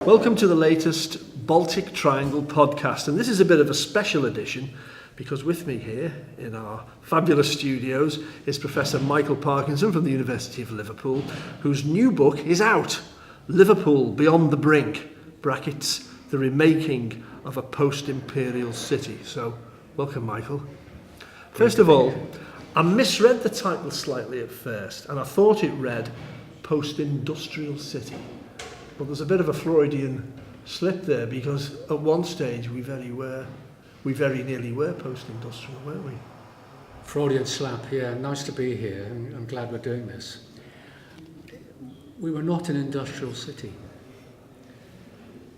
Welcome to the latest Baltic Triangle podcast, and this is a bit of a special edition because with me here in our fabulous studios is Professor Michael Parkinson from the University of Liverpool, whose new book is out, Liverpool Beyond the Brink, brackets, the remaking of a post-imperial city. So, welcome Michael. First of all, I misread the title slightly at first, and I thought it read Post-Industrial City. But there's a bit of a Freudian slip there because at one stage we very nearly were post-industrial, weren't we? Freudian slap, yeah. Nice to be here. I'm glad we're doing this. We were not an industrial city.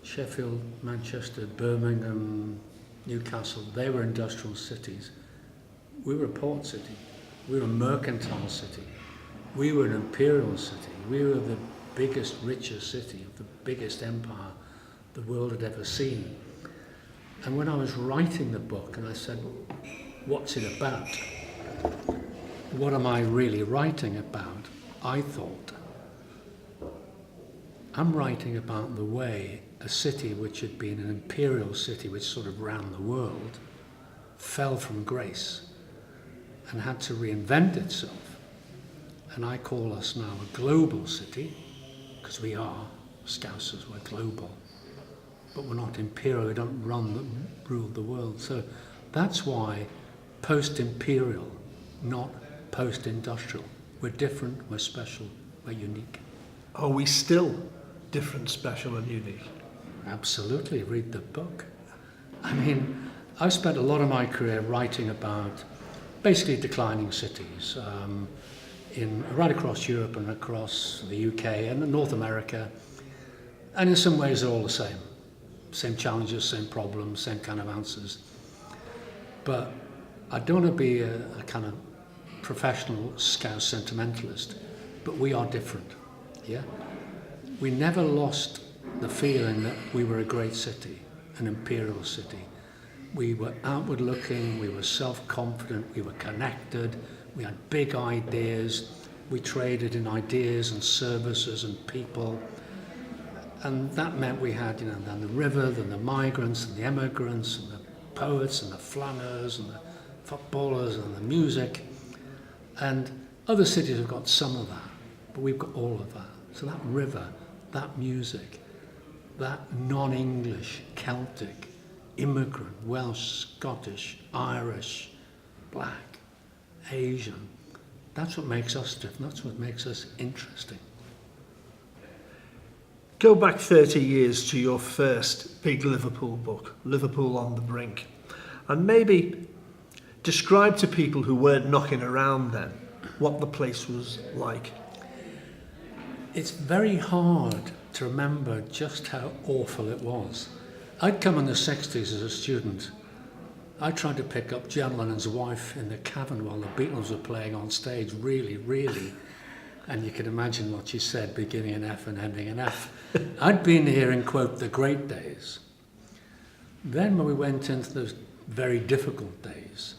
Sheffield, Manchester, Birmingham, Newcastle, they were industrial cities. We were a port city. We were a mercantile city. We were an imperial city. We were the biggest, richest city of the biggest empire the world had ever seen. And when I was writing the book and I said, what's it about? What am I really writing about? I thought, I'm writing about the way a city which had been an imperial city which sort of ran the world fell from grace and had to reinvent itself. And I call us now a global city, because we are, Scousers, we're global, but we're not imperial, we don't rule the world. So that's why post-imperial, not post-industrial. We're different, we're special, we're unique. Are we still different, special and unique? Absolutely, read the book. I mean, I've spent a lot of my career writing about basically declining cities, right across Europe and across the UK and North America, and in some ways they're all the same. Same challenges, same problems, same kind of answers. But I don't want to be a kind of professional Scouse sentimentalist, but we are different, yeah? We never lost the feeling that we were a great city, an imperial city. We were outward looking, we were self-confident, we were connected, we had big ideas, we traded in ideas and services and people. And that meant we had, then the river, then the migrants and the immigrants and the poets and the flanners and the footballers and the music. And other cities have got some of that, but we've got all of that. So that river, that music, that non-English, Celtic, immigrant, Welsh, Scottish, Irish, black, Asian, that's what makes us different, that's what makes us interesting. Go back 30 years to your first big Liverpool book, Liverpool on the Brink, and maybe describe to people who weren't knocking around then what the place was like. It's very hard to remember just how awful it was. I'd come in the 60s as a student. I tried to pick up John Lennon's wife in the cavern while the Beatles were playing on stage, really. And you can imagine what she said, beginning in F and ending in F. I'd been here in, quote, the great days. Then when we went into those very difficult days,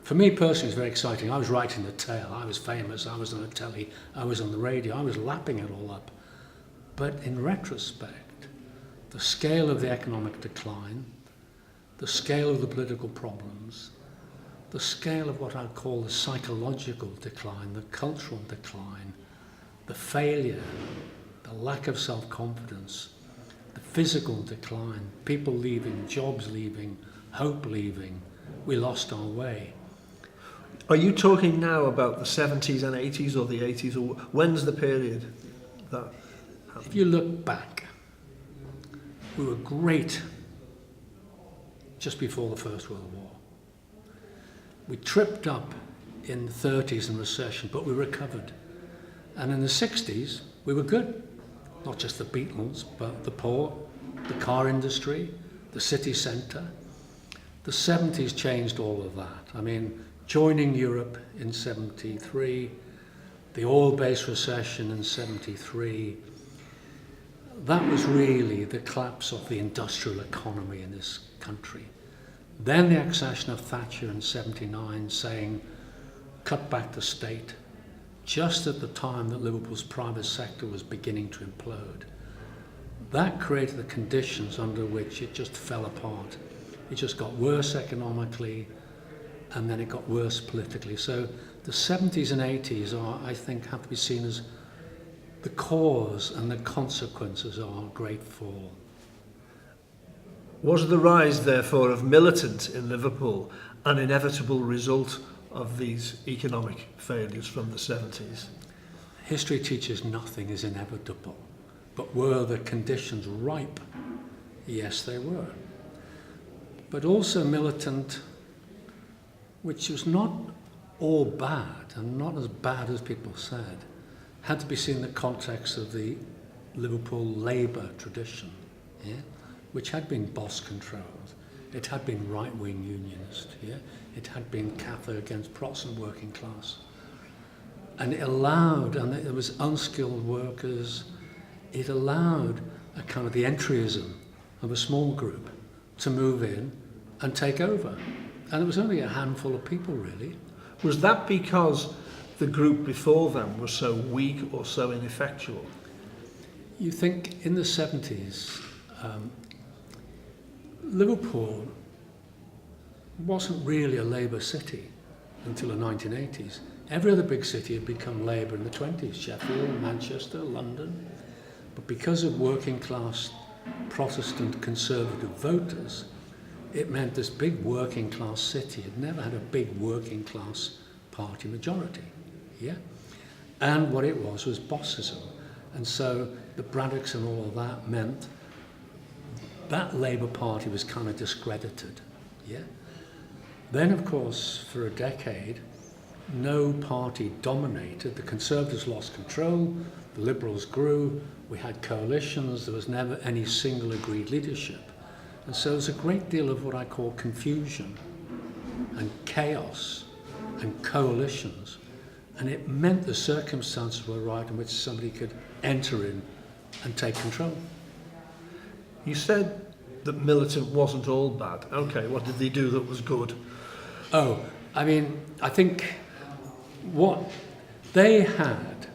for me personally it was very exciting. I was writing the tale, I was famous, I was on the telly, I was on the radio, I was lapping it all up. But in retrospect, the scale of the economic decline, the scale of the political problems, the scale of what I call the psychological decline, the cultural decline, the failure, the lack of self-confidence, the physical decline, people leaving, jobs leaving, hope leaving, we lost our way. Are you talking now about the 70s and 80s or the 80s, or when's the period that happened? If you look back, we were great just before the First World War. We tripped up in the 30s in recession, but we recovered. And in the 60s, we were good. Not just the Beatles, but the port, the car industry, the city centre. The 70s changed all of that. I mean, joining Europe in 73, the oil-based recession in 73, that was really the collapse of the industrial economy in this country. Then the accession of Thatcher in 79 saying, cut back the state, just at the time that Liverpool's private sector was beginning to implode. that created the conditions under which it just fell apart. It just got worse economically, and then it got worse politically. So the 70s and 80s are, I think, have to be seen as the cause and the consequences of our great fall. Was the rise, therefore, of Militant in Liverpool an inevitable result of these economic failures from the 70s? History teaches nothing is inevitable, but were the conditions ripe? Yes, they were. But also Militant, which was not all bad, and not as bad as people said, had to be seen in the context of the Liverpool Labour tradition, yeah? Which had been boss-controlled. It had been right-wing unionist, yeah? It had been Catholic against Protestant working class. And it allowed, and there was unskilled workers, it allowed a kind of the entryism of a small group to move in and take over. And it was only a handful of people, really. Was that because the group before them was so weak or so ineffectual? You think in the 70s, Liverpool wasn't really a Labour city until the 1980s. Every other big city had become Labour in the 20s, Sheffield, Manchester, London. But because of working class Protestant conservative voters, it meant this big working class city had never had a big working class party majority. Yeah? And what it was bossism. And so the Braddocks and all of that meant that Labour Party was kind of discredited. Yeah? Then, of course, for a decade, no party dominated. The Conservatives lost control, the Liberals grew, we had coalitions, there was never any single agreed leadership. And so there's a great deal of what I call confusion and chaos and coalitions. And it meant the circumstances were right in which somebody could enter in and take control. You said that Militant wasn't all bad. Okay, what did they do that was good? Oh, I mean, I think what they had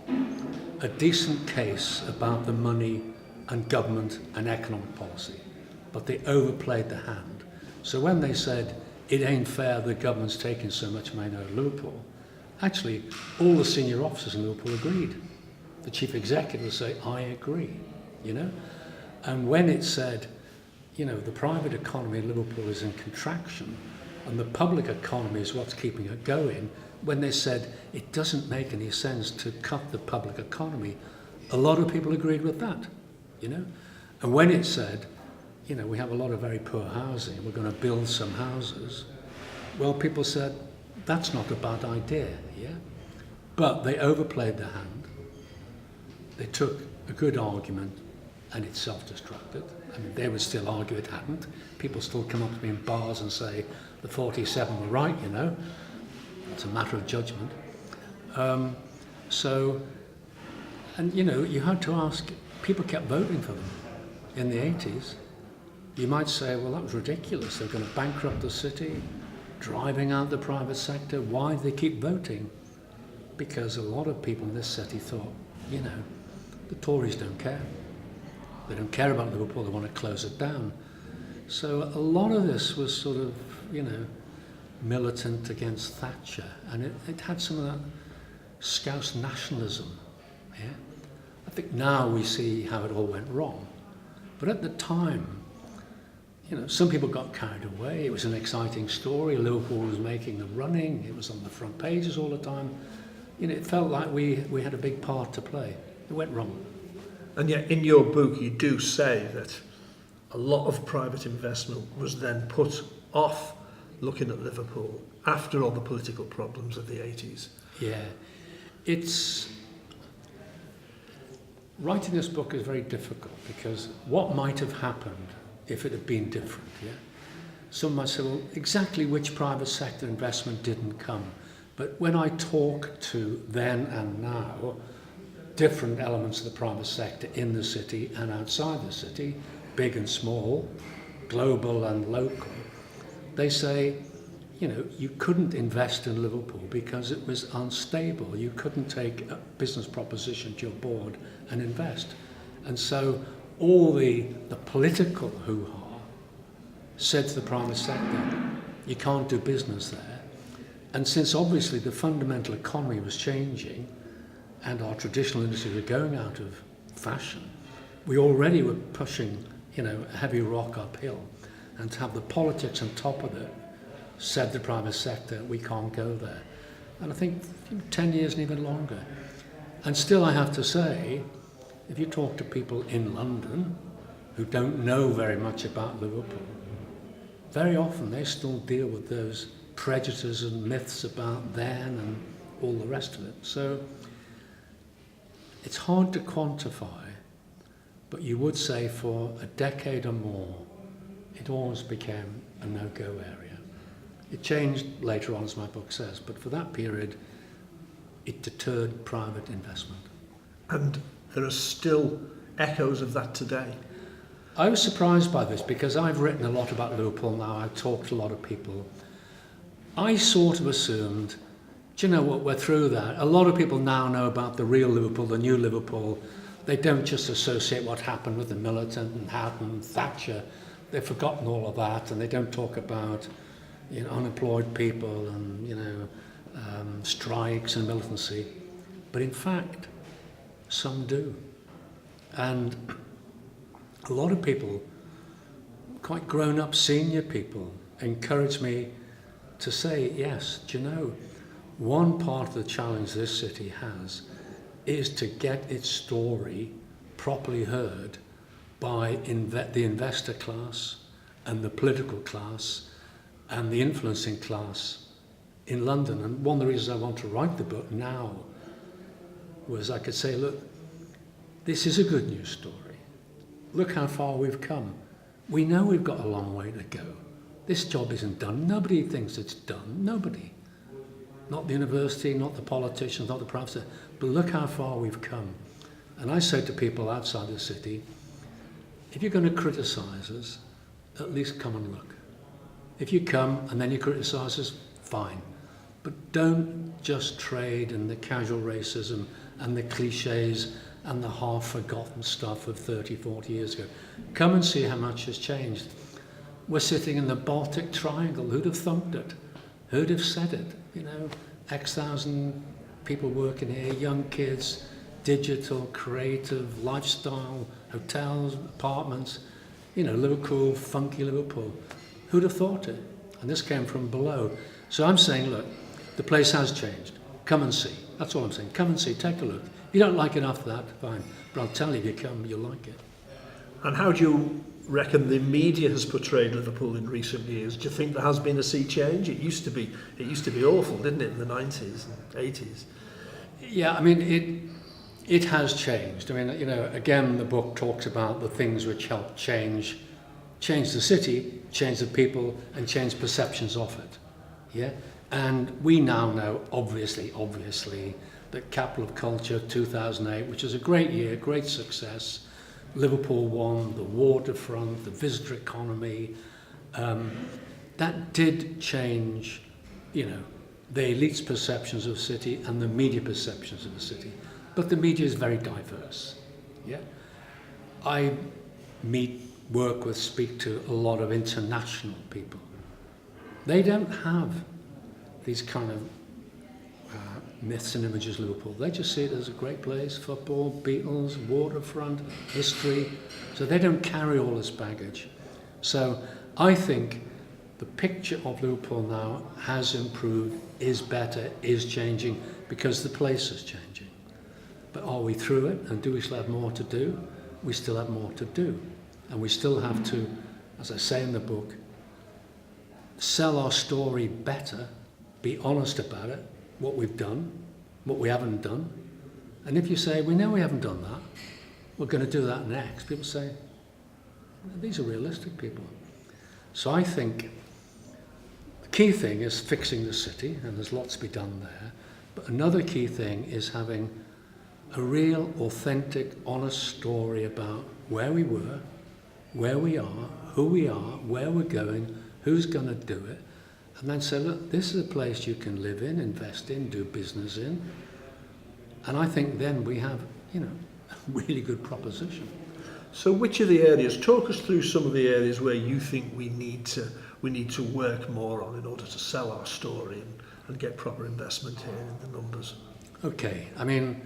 a decent case about the money and government and economic policy, but they overplayed the hand. So when they said, it ain't fair the government's taking so much money out of Liverpool, actually, all the senior officers in Liverpool agreed. The chief executive would say, I agree, you know? And when it said, you know, the private economy in Liverpool is in contraction and the public economy is what's keeping it going, when they said it doesn't make any sense to cut the public economy, a lot of people agreed with that, you know? And when it said, you know, we have a lot of very poor housing, we're going to build some houses, well, people said, that's not a bad idea, yeah? But they overplayed their hand. They took a good argument and it self-destructed. I mean, they would still argue it hadn't. People still come up to me in bars and say, the 47 were right, you know? It's a matter of judgment. And you know, you had to ask, people kept voting for them in the 80s. You might say, well, that was ridiculous. They're going to bankrupt the city, driving out the private sector. Why do they keep voting? Because a lot of people in this city thought, you know, the Tories don't care. They don't care about Liverpool, they want to close it down. So a lot of this was sort of, you know, militant against Thatcher, and it had some of that Scouse nationalism. Yeah? I think now we see how it all went wrong. But at the time, you know, some people got carried away. It was an exciting story. Liverpool was making a running. It was on the front pages all the time. You know, it felt like we had a big part to play. It went wrong. And yet in your book you do say that a lot of private investment was then put off looking at Liverpool after all the political problems of the 80s. Yeah. Writing this book is very difficult because what might have happened if it had been different, yeah? Some might say, well, exactly which private sector investment didn't come. But when I talk to then and now, different elements of the private sector in the city and outside the city, big and small, global and local, they say, you know, you couldn't invest in Liverpool because it was unstable. You couldn't take a business proposition to your board and invest. And so all the political hoo-ha said to the private sector, you can't do business there. And since obviously the fundamental economy was changing and our traditional industry were going out of fashion, we already were pushing, a heavy rock uphill. And to have the politics on top of it said the private sector, we can't go there. And I think 10 years and even longer. And still I have to say, if you talk to people in London who don't know very much about Liverpool, very often they still deal with those prejudices and myths about then and all the rest of it. So it's hard to quantify, but you would say for a decade or more, it always became a no-go area. It changed later on, as my book says, but for that period, it deterred private investment. And there are still echoes of that today. I was surprised by this because I've written a lot about Liverpool now, I've talked to a lot of people. I sort of assumed, do you know what, we're through that. A lot of people now know about the real Liverpool, the new Liverpool. They don't just associate what happened with the Militant and Hatton and Thatcher. They've forgotten all of that, and they don't talk about unemployed people and strikes and militancy. But in fact, some do. And a lot of people, quite grown-up senior people, encourage me to say, yes, do you know, one part of the challenge this city has is to get its story properly heard by the investor class and the political class and the influencing class in London. And one of the reasons I want to write the book now was I could say, look, this is a good news story. Look how far we've come. We know we've got a long way to go. This job isn't done. Nobody thinks it's done. Nobody. Not the university, not the politicians, not the private sector. But look how far we've come. And I say to people outside the city, if you're going to criticise us, at least come and look. If you come and then you criticise us, fine. But don't just trade in the casual racism and the cliches and the half-forgotten stuff of 30, 40 years ago. Come and see how much has changed. We're sitting in the Baltic Triangle. Who'd have thumped it? Who'd have said it? X thousand people working here, young kids, digital, creative, lifestyle, hotels, apartments, Liverpool, funky Liverpool. Who'd have thought it? And this came from below. So I'm saying, look, the place has changed. Come and see. That's all I'm saying. Come and see, take a look. If you don't like it after that, fine. But I'll tell you, if you come, you'll like it. And how do you reckon the media has portrayed Liverpool in recent years? Do you think there has been a sea change? It used to be awful, didn't it, in the 90s and 80s? Yeah, I mean, it has changed. I mean, again, the book talks about the things which helped change the city, change the people, and change perceptions of it. Yeah, and we now know, obviously, that Capital of Culture 2008, which is a great year, great success. Liverpool won, the waterfront, the visitor economy. That did change, the elite's perceptions of the city and the media perceptions of the city. But the media is very diverse. Yeah, I speak to a lot of international people. They don't have these kind of myths and images of Liverpool. They just see it as a great place, football, Beatles, waterfront, history. So they don't carry all this baggage. So I think the picture of Liverpool now has improved, is better, is changing, because the place is changing. But are we through it? And do we still have more to do? We still have more to do. And we still have to, as I say in the book, sell our story better, be honest about it, what we've done, what we haven't done. And if you say, we know we haven't done that, we're going to do that next, people say, these are realistic people. So I think the key thing is fixing the city, and there's lots to be done there. But another key thing is having a real, authentic, honest story about where we were, where we are, who we are, where we're going, who's going to do it. And then say, look, this is a place you can live in, invest in, do business in. And I think then we have, a really good proposition. So which of the areas, talk us through some of the areas where you think we need to work more on in order to sell our story and get proper investment here in the numbers. Okay, I mean,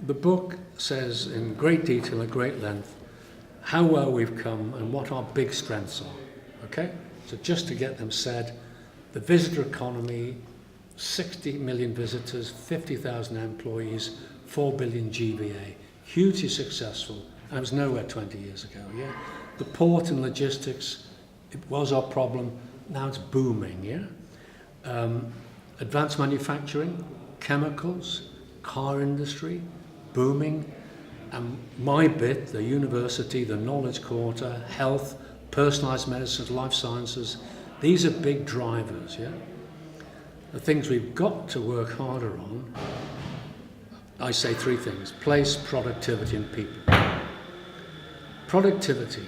the book says in great detail and great length how well we've come and what our big strengths are, okay? So just to get them said, the visitor economy, 60 million visitors, 50,000 employees, 4 billion GVA, hugely successful. I was nowhere 20 years ago, yeah? The port and logistics, it was our problem, now it's booming, yeah? Advanced manufacturing, chemicals, car industry, booming. And my bit, the university, the knowledge quarter, health, personalised medicine, life sciences, these are big drivers, yeah? The things we've got to work harder on, I say three things: place, productivity and people. Productivity.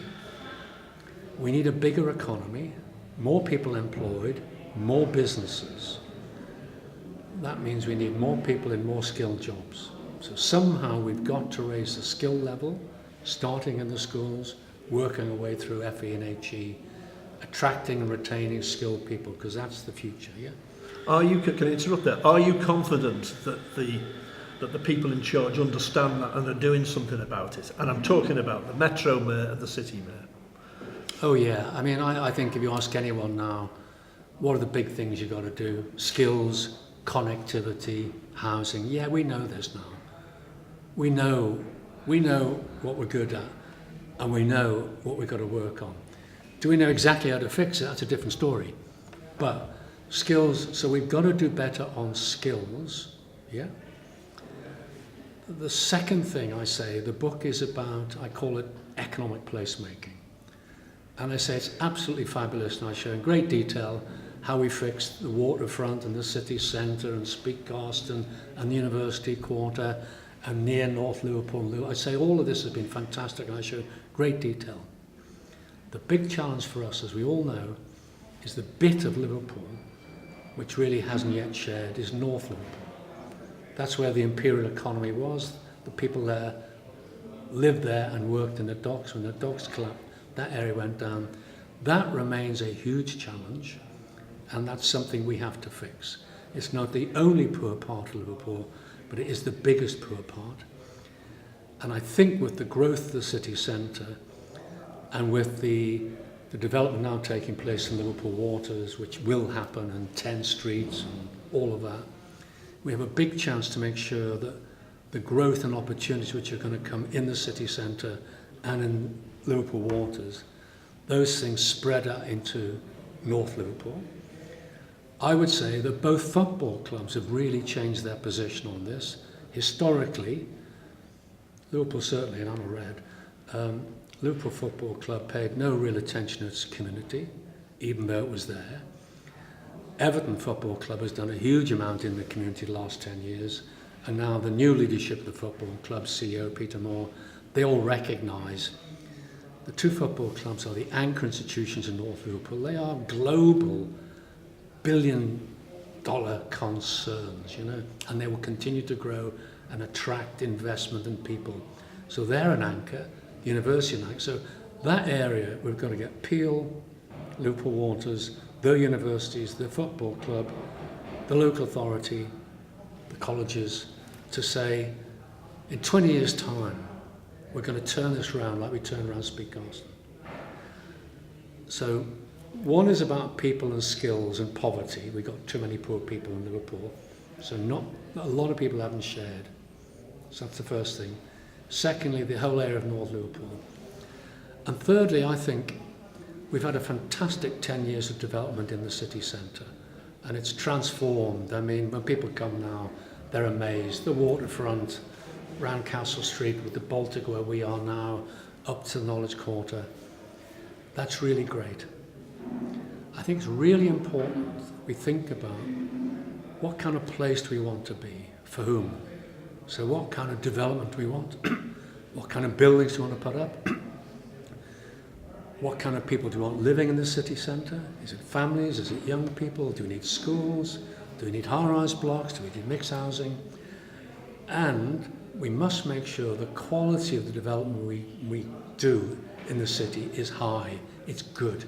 We need a bigger economy, more people employed, more businesses. That means we need more people in more skilled jobs. So somehow we've got to raise the skill level, starting in the schools, working our way through FE and HE, attracting and retaining skilled people, because that's the future, yeah? Are you, can I interrupt there? Are you confident that the people in charge understand that and are doing something about it? And I'm talking about the Metro Mayor and the City Mayor. Oh yeah, I mean, I think if you ask anyone now, what are the big things you've got to do? Skills, connectivity, housing. Yeah, we know this now. We know what we're good at, and we know what we've got to work on. Do we know exactly how to fix it? That's a different story. But skills, so we've got to do better on skills, yeah? The second thing I say, the book is about, I call it economic placemaking. And I say it's absolutely fabulous, and I show in great detail how we fixed the waterfront and the city centre and Speakcastle and the university quarter and near North Liverpool. I say all of this has been fantastic, and I show great detail. The big challenge for us, as we all know, is the bit of Liverpool which really hasn't yet shared, is North Liverpool. That's where the imperial economy was. The people there lived there and worked in the docks. When the docks collapsed, that area went down. That remains a huge challenge, and that's something we have to fix. It's not the only poor part of Liverpool, but it is the biggest poor part. And I think with the growth of the city centre and with the development now taking place in Liverpool Waters, which will happen, and 10 streets and all of that, we have a big chance to make sure that the growth and opportunities which are going to come in the city centre and in Liverpool Waters, those things spread out into North Liverpool. I would say that both football clubs have really changed their position on this. Historically, Liverpool certainly, and I'm a Red, Liverpool Football Club paid no real attention to its community, even though it was there. Everton Football Club has done a huge amount in the community the last 10 years, and now the new leadership of the football club, CEO Peter Moore, they all recognise the two football clubs are the anchor institutions in North Liverpool. They are global billion-dollar concerns, you know, and they will continue to grow and attract investment and people. So they're an anchor, the university an anchor. So that area, we've got to get Peel, Liverpool Waters, the universities, the football club, the local authority, the colleges, to say, in 20 years' time, we're going to turn this around like we turned around Speakcastle. So one is about people and skills and poverty. We've got too many poor people in Liverpool. So not a lot of people haven't shared. So that's the first thing. Secondly, the whole area of North Liverpool. And thirdly, I think we've had a fantastic 10 years of development in the city centre, and it's transformed. I mean, when people come now, they're amazed. The waterfront, round Castle Street with the Baltic where we are now, up to the Knowledge Quarter. That's really great. I think it's really important we think about what kind of place do we want to be, for whom. So what kind of development do we want? What kind of buildings do we want to put up? What kind of people do we want living in the city centre? Is it families? Is it young people? Do we need schools? Do we need high-rise blocks? Do we need mixed housing? And we must make sure the quality of the development we do in the city is high, it's good.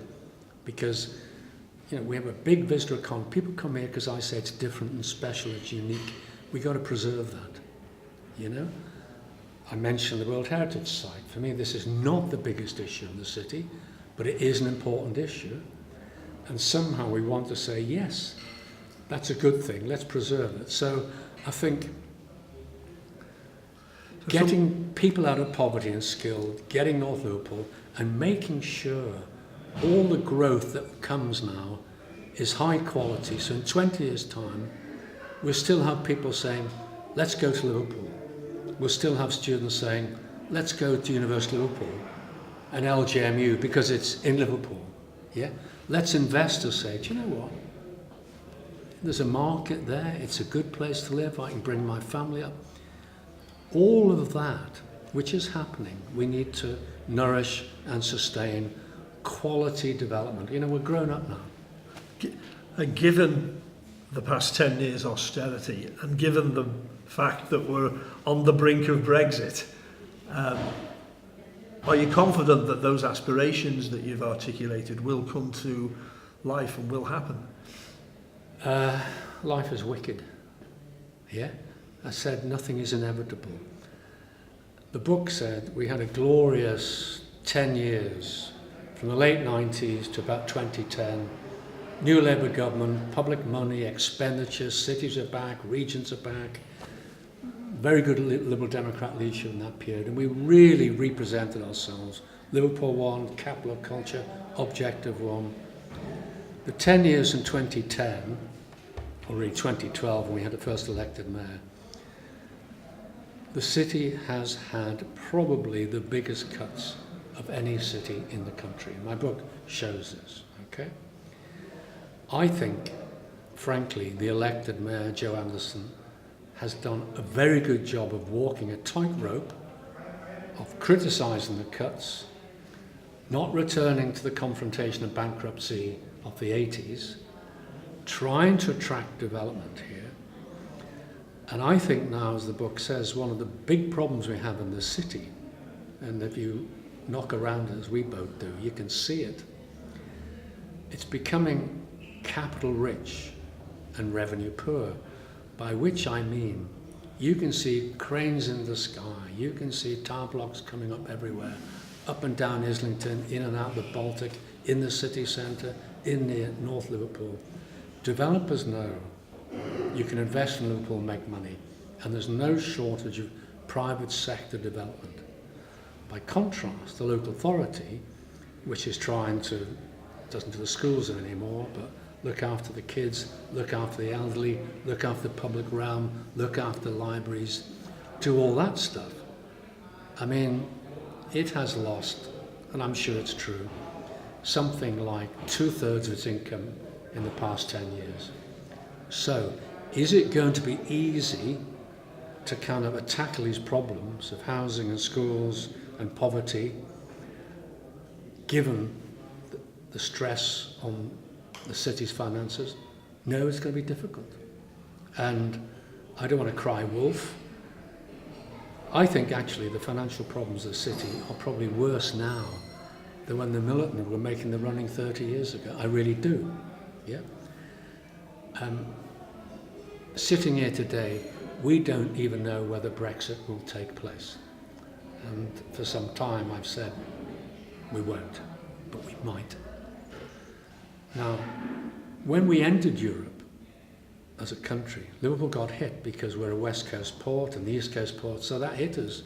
Because we have a big visitor economy. People come here because I say it's different and special, it's unique. We've got to preserve that, I mentioned the World Heritage Site. For me, this is not the biggest issue in the city, but it is an important issue. And somehow we want to say, yes, that's a good thing, let's preserve it. So I think getting people out of poverty and skilled, getting North Liverpool, and making sure all the growth that comes now is high quality. So in 20 years' time, we'll still have people saying, let's go to Liverpool. We'll still have students saying, let's go to University of Liverpool and LJMU because it's in Liverpool. Yeah? Let's investors say, do you know what? There's a market there. It's a good place to live. I can bring my family up. All of that, which is happening, we need to nourish and sustain quality development. We're grown up now. And given the past 10 years austerity, and given the fact that we're on the brink of Brexit, are you confident that those aspirations that you've articulated will come to life and will happen? Life is wicked. Yeah? I said nothing is inevitable. The book said we had a glorious 10 years from the late 90s to about 2010. New Labour government, public money, expenditure, cities are back, regions are back. Very good Liberal Democrat leadership in that period, and we really represented ourselves. Liverpool won, capital of culture, objective won. The 10 years in 2010, or really 2012 when we had the first elected mayor, the city has had probably the biggest cuts of any city in the country. My book shows this, okay? I think, frankly, the elected mayor, Joe Anderson, has done a very good job of walking a tightrope, of criticising the cuts, not returning to the confrontation of bankruptcy of the 80s, trying to attract development here. And I think now, as the book says, one of the big problems we have in the city, and if you knock around as we both do, you can see it, it's becoming capital rich and revenue poor, by which I mean you can see cranes in the sky, you can see tower blocks coming up everywhere, up and down Islington, in and out the Baltic, in the city centre, in near North Liverpool. Developers know you can invest in Liverpool and make money, and there's no shortage of private sector development. By contrast, the local authority, which is trying to, doesn't do the schools anymore, but look after the kids, look after the elderly, look after the public realm, look after libraries, do all that stuff. I mean, it has lost, and I'm sure it's true, something like 2/3 of its income in the past 10 years. So, is it going to be easy to kind of tackle these problems of housing and schools and poverty, given the stress on the city's finances? No, it's going to be difficult. And I don't want to cry wolf. I think actually the financial problems of the city are probably worse now than when the Militant were making the running 30 years ago. I really do. Yeah. Sitting here today, we don't even know whether Brexit will take place. And for some time I've said we won't, but we might. Now, when we entered Europe as a country, Liverpool got hit because we're a West Coast port and the East Coast port, so that hit us.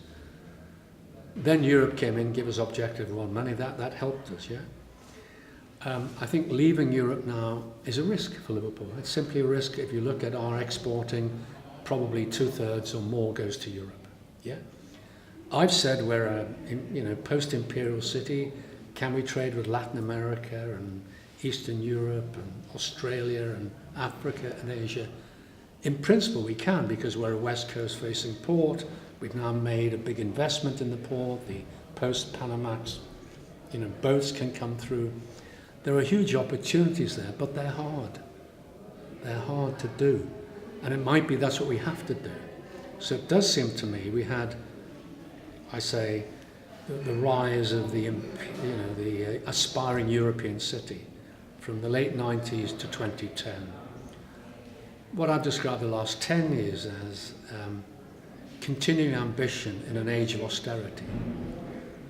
Then Europe came in, gave us objective one money, that helped us, yeah? I think leaving Europe now is a risk for Liverpool. It's simply a risk. If you look at our exporting, probably 2/3 or more goes to Europe, yeah? I've said we're a post-imperial city. Can we trade with Latin America and Eastern Europe and Australia and Africa and Asia? In principle we can, because we're a West Coast facing port. We've now made a big investment in the port. The post-Panamax boats can come through. There are huge opportunities there, but they're hard. They're hard to do. And it might be that's what we have to do. So it does seem to me we had, I say, the rise of the aspiring European city from the late 90s to 2010. What I've described the last 10 years as continuing ambition in an age of austerity.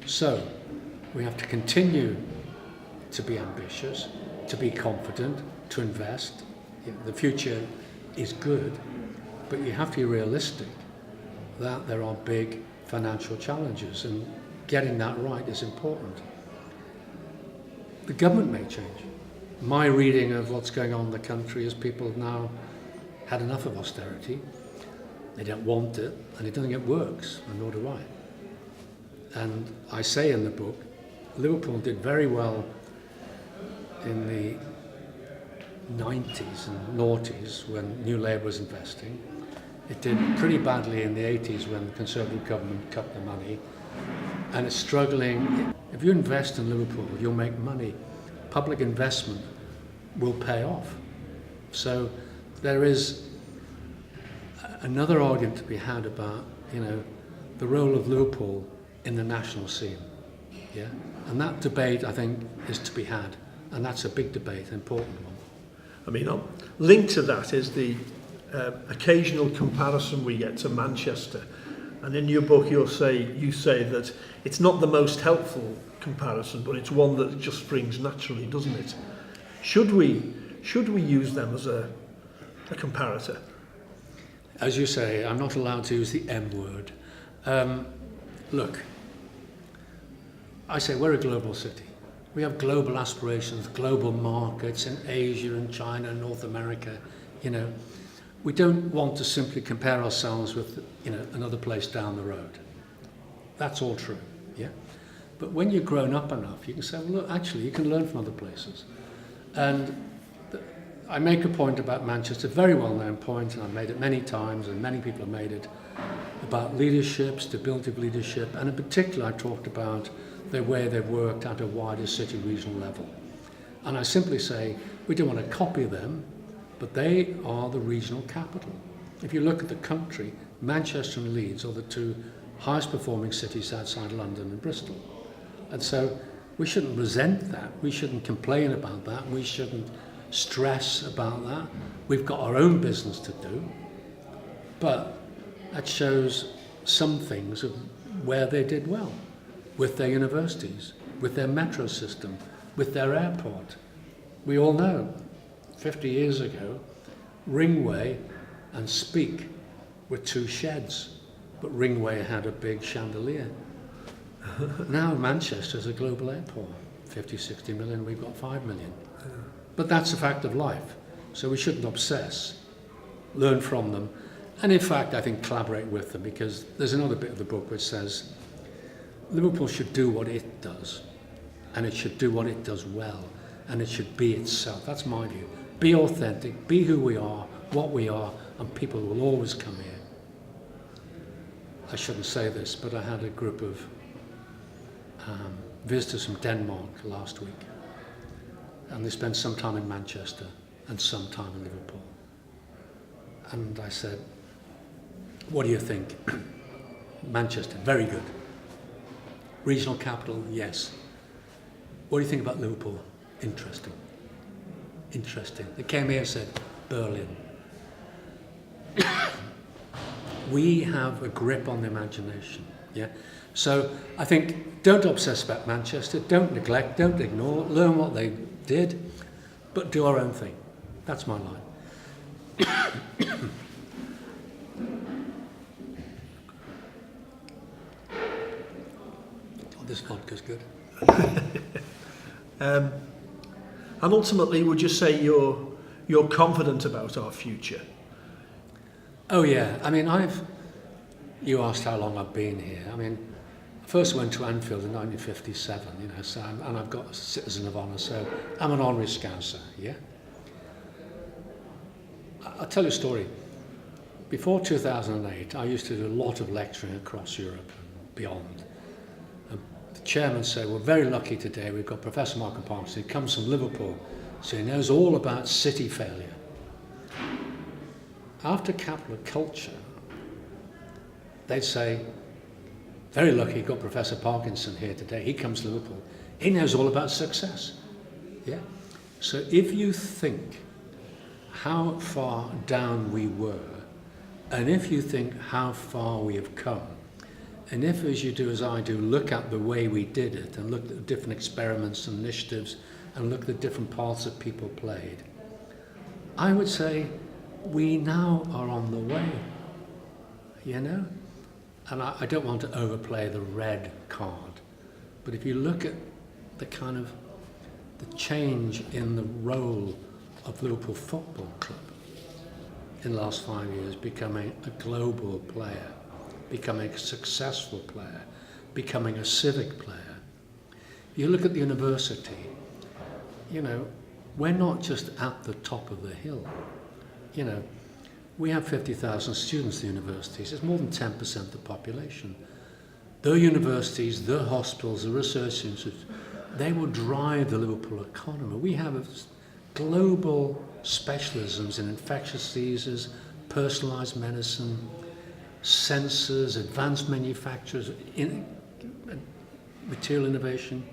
So we have to continue to be ambitious, to be confident, to invest. The future is good, but you have to be realistic that there are big financial challenges, and getting that right is important. The government may change. My reading of what's going on in the country is people have now had enough of austerity. They don't want it, and they don't think it works, and nor do I. And I say in the book, Liverpool did very well in the 90s and noughties when New Labour was investing. It did pretty badly in the 80s when the Conservative government cut the money, and it's struggling. If you invest in Liverpool, you'll make money. Public investment will pay off. So there is another argument to be had about, the role of Liverpool in the national scene. Yeah? And that debate, I think, is to be had. And that's a big debate, an important one. I mean, linked to that is the occasional comparison we get to Manchester. And in your book, you say that it's not the most helpful comparison, but it's one that just springs naturally, doesn't it? Should we use them as a comparator? As you say, I'm not allowed to use the M word. Look, I say we're a global city. We have global aspirations, global markets in Asia and China and North America. We don't want to simply compare ourselves with, another place down the road. That's all true, yeah? But when you've grown up enough, you can say, well, look, actually, you can learn from other places. And I make a point about Manchester, a very well-known point, and I've made it many times, and many people have made it, about leadership, stability of leadership, and in particular, I talked about the way they've worked at a wider city regional level. And I simply say, we don't want to copy them, but they are the regional capital. If you look at the country, Manchester and Leeds are the two highest performing cities outside London and Bristol. And so we shouldn't resent that. We shouldn't complain about that. We shouldn't stress about that. We've got our own business to do. But that shows some things of where they did well, with their universities, with their metro system, with their airport. We all know 50 years ago, Ringway and Speak were two sheds, but Ringway had a big chandelier. Now Manchester's a global airport, 50, 60 million, we've got 5 million. But that's a fact of life, so we shouldn't obsess, learn from them, and in fact I think collaborate with them, because there's another bit of the book which says Liverpool should do what it does, and it should do what it does well, and it should be itself. That's my view. Be authentic, be who we are, what we are, and people will always come here. I shouldn't say this, but I had a group of visitors from Denmark last week, and they spent some time in Manchester and some time in Liverpool. And I said, what do you think? Manchester, very good. Regional capital, yes. What do you think about Liverpool? Interesting. Interesting. They came here and said, Berlin. We have a grip on the imagination. Yeah. So I think don't obsess about Manchester, don't neglect, don't ignore, learn what they did, but do our own thing. That's my line. This vodka's good. And ultimately, would you say you're confident about our future? Oh yeah, I mean, you asked how long I've been here. I mean, I first went to Anfield in 1957, so and I've got a Citizen of Honour, so I'm an honorary Scouser, yeah? I'll tell you a story. Before 2008, I used to do a lot of lecturing across Europe and beyond. And the chairman said, we're very lucky today, we've got Professor Michael Parkinson, he comes from Liverpool, so he knows all about city failure. After capital culture, they'd say, very lucky you've got Professor Parkinson here today. He comes to Liverpool. He knows all about success. Yeah. So if you think how far down we were, and if you think how far we have come, and if, as you do, as I do, look at the way we did it, and look at the different experiments and initiatives, and look at the different parts that people played, I would say we now are on the way, you know? And I don't want to overplay the red card, but if you look at the kind of the change in the role of Liverpool Football Club in the last 5 years, becoming a global player, becoming a successful player, becoming a civic player. You look at the university, you know, we're not just at the top of the hill. You know, we have 50,000 students at the universities. It's more than 10% of the population. The universities, the hospitals, the research institutes, they will drive the Liverpool economy. We have global specialisms in infectious diseases, personalised medicine, sensors, advanced manufacturers, material innovation.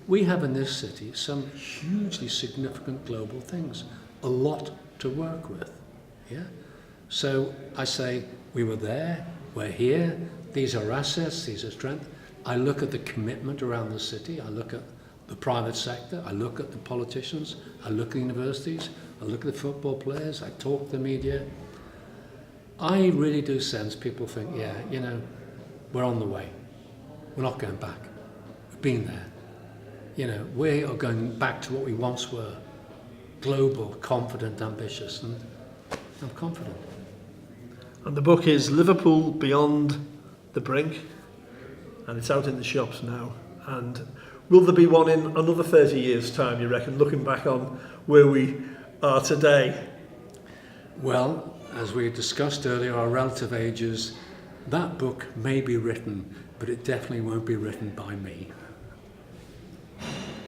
We have in this city some hugely significant global things, a lot to work with. Yeah? So I say, we were there, we're here, these are assets, these are strengths. I look at the commitment around the city, I look at the private sector, I look at the politicians, I look at the universities, I look at the football players, I talk to the media. I really do sense people think, yeah, you know, we're on the way. We're not going back. We've been there. You know, we are going back to what we once were. Global, confident, ambitious, and I'm confident. And the book is Liverpool Beyond the Brink, and it's out in the shops now. And will there be one in another 30 years' time, you reckon, looking back on where we are today? Well, as we discussed earlier, our relative ages, that book may be written, but it definitely won't be written by me.